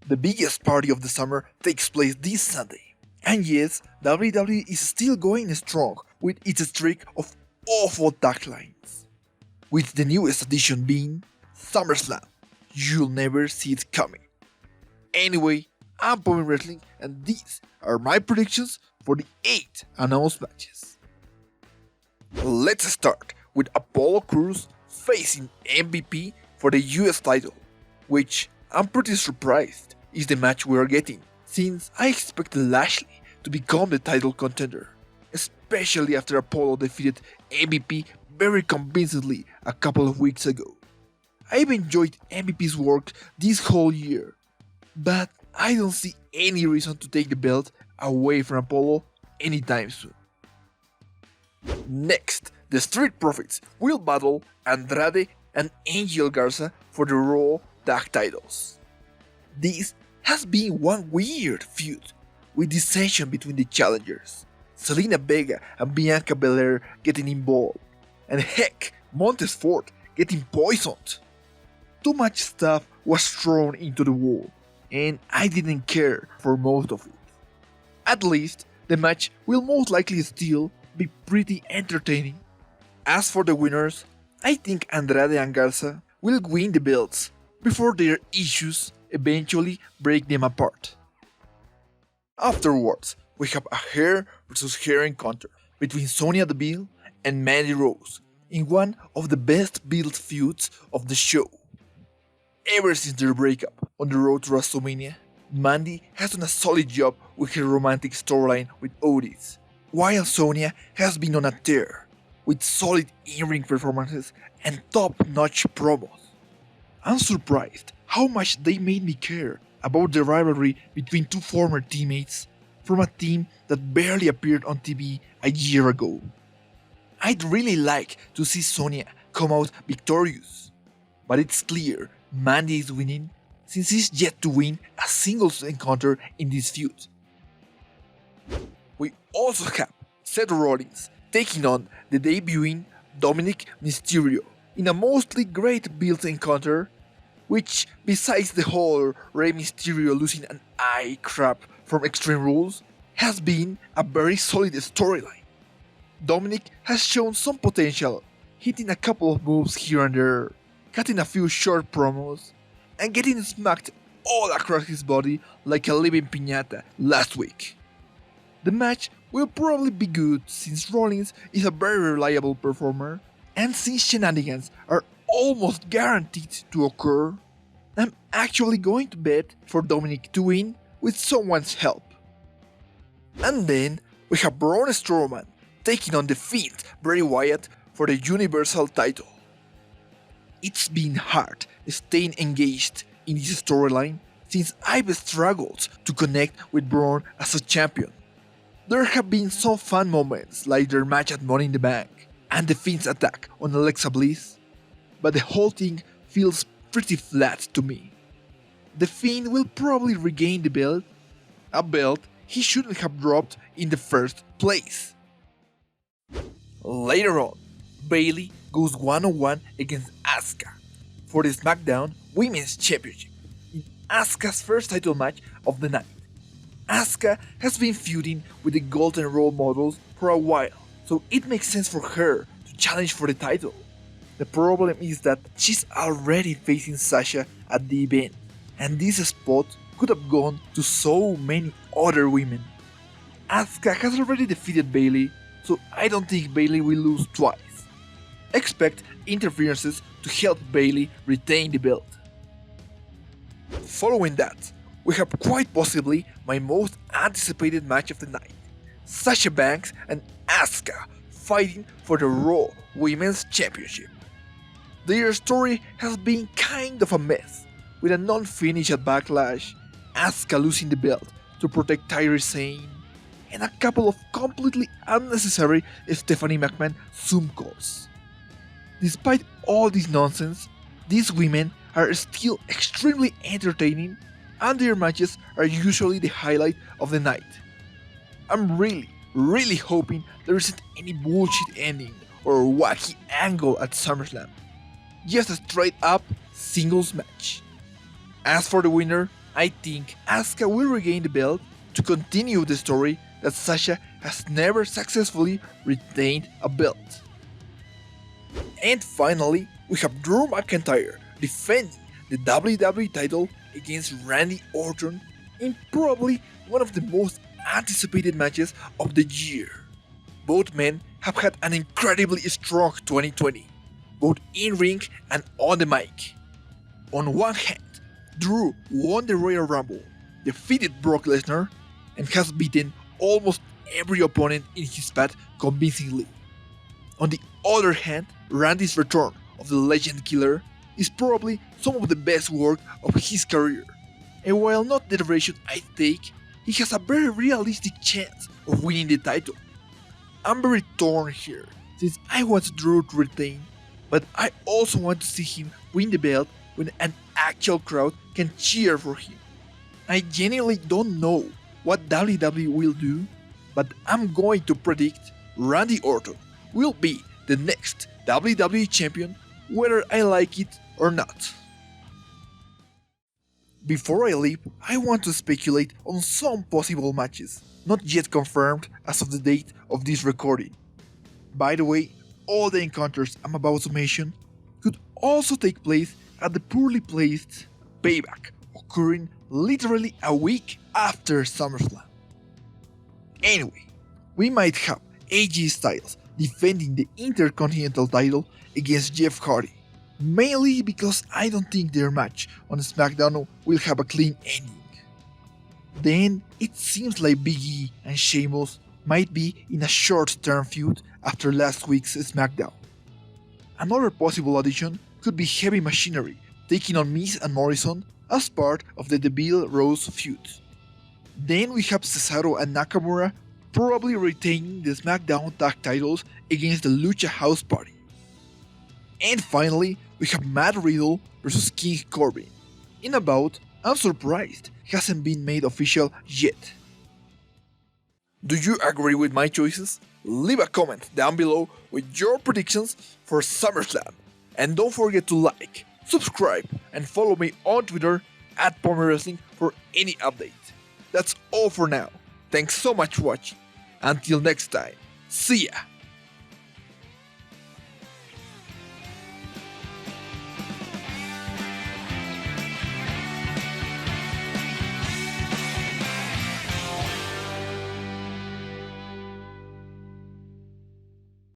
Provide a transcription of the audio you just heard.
The biggest party of the summer takes place this Sunday. And yes, WWE is still going strong with its streak of awful taglines. With the newest addition being SummerSlam. You'll never see it coming. Anyway, I'm Poppin' Wrestling and these are my predictions for the 8 announced matches. Let's start with Apollo Crews facing MVP for the US title, which I'm pretty surprised is the match we are getting, since I expected Lashley to become the title contender, especially after Apollo defeated MVP very convincingly a couple of weeks ago. I've enjoyed MVP's work this whole year, but I don't see any reason to take the belt away from Apollo anytime soon. Next, the Street Profits will battle Andrade and Angel Garza for the Raw Tag titles. This has been one weird feud, with dissension between the challengers, Selena Vega and Bianca Belair getting involved, and heck, Montez Ford getting poisoned. Too much stuff was thrown into the wall, and I didn't care for most of it. At least, the match will most likely still be pretty entertaining. As for the winners, I think Andrade and Garza will win the belts before their issues eventually break them apart. Afterwards, we have a hair versus hair encounter between Sonya Deville and Mandy Rose in one of the best built feuds of the show. Ever since their breakup on the road to WrestleMania, Mandy has done a solid job with her romantic storyline with Otis, while Sonya has been on a tear, with solid in-ring performances and top-notch promos. I'm surprised how much they made me care about the rivalry between two former teammates from a team that barely appeared on TV a year ago. I'd really like to see Sonya come out victorious, but it's clear Mandy is winning since he's yet to win a singles encounter in this feud. We also have Seth Rollins taking on the debuting Dominik Mysterio in a mostly great built encounter, which, besides the whole Rey Mysterio losing an eye crap from Extreme Rules, has been a very solid storyline. Dominik has shown some potential, hitting a couple of moves here and there, cutting a few short promos, and getting smacked all across his body like a living piñata last week. The match will probably be good since Rollins is a very reliable performer, and since shenanigans are almost guaranteed to occur, I'm actually going to bet for Dominik to win with someone's help. And then we have Braun Strowman taking on the Fiend Bray Wyatt for the Universal title. It's been hard staying engaged in this storyline since I've struggled to connect with Braun as a champion. There have been some fun moments like their match at Money in the Bank and the Fiend's attack on Alexa Bliss, but the whole thing feels pretty flat to me. The Fiend will probably regain the belt, a belt he shouldn't have dropped in the first place. Later on, Bayley goes one-on-one against Asuka for the SmackDown Women's Championship in Asuka's first title match of the night. Asuka has been feuding with the Golden Role Models for a while, so it makes sense for her to challenge for the title. The problem is that she's already facing Sasha at the event, and this spot could have gone to so many other women. Asuka has already defeated Bayley, so I don't think Bayley will lose twice. Expect interferences to help Bayley retain the belt. Following that, we have quite possibly my most anticipated match of the night. Sasha Banks and Asuka fighting for the Raw Women's Championship. Their story has been kind of a mess, with a non-finish at Backlash, Asuka losing the belt to protect Kairi Sane, and a couple of completely unnecessary Stephanie McMahon Zoom calls. Despite all this nonsense, these women are still extremely entertaining, and their matches are usually the highlight of the night. I'm really hoping there isn't any bullshit ending or wacky angle at SummerSlam. Just a straight up singles match. As for the winner, I think Asuka will regain the belt to continue the story that Sasha has never successfully retained a belt. And finally, we have Drew McIntyre defending the WWE title against Randy Orton in probably one of the most anticipated matches of the year. Both men have had an incredibly strong 2020, both in-ring and on the mic. On one hand, Drew won the Royal Rumble, defeated Brock Lesnar, and has beaten almost every opponent in his path convincingly. On the other hand, Randy's return of the Legend Killer is probably some of the best work of his career, and while not the direction I take, he has a very realistic chance of winning the title. I'm very torn here, since I want Drew to retain, but I also want to see him win the belt when an actual crowd can cheer for him. I genuinely don't know what WWE will do, but I'm going to predict Randy Orton will be the next WWE Champion, whether I like it or not. Before I leave, I want to speculate on some possible matches, not yet confirmed as of the date of this recording. By the way, all the encounters I'm about to mention could also take place at the poorly placed Payback, occurring literally a week after SummerSlam. Anyway, we might have AJ Styles defending the Intercontinental title against Jeff Hardy, mainly because I don't think their match on SmackDown will have a clean ending. Then it seems like Big E and Sheamus might be in a short-term feud after last week's SmackDown. Another possible addition could be Heavy Machinery taking on Miz and Morrison as part of the Deville Rose feud. Then we have Cesaro and Nakamura probably retaining the SmackDown tag titles against the Lucha House Party. And finally, we have Matt Riddle vs King Corbin, in a bout I'm surprised hasn't been made official yet. Do you agree with my choices? Leave a comment down below with your predictions for SummerSlam, and don't forget to like, subscribe, and follow me on Twitter at @PalmerWrestling for any update. That's all for now. Thanks so much for watching. Until next time, see ya!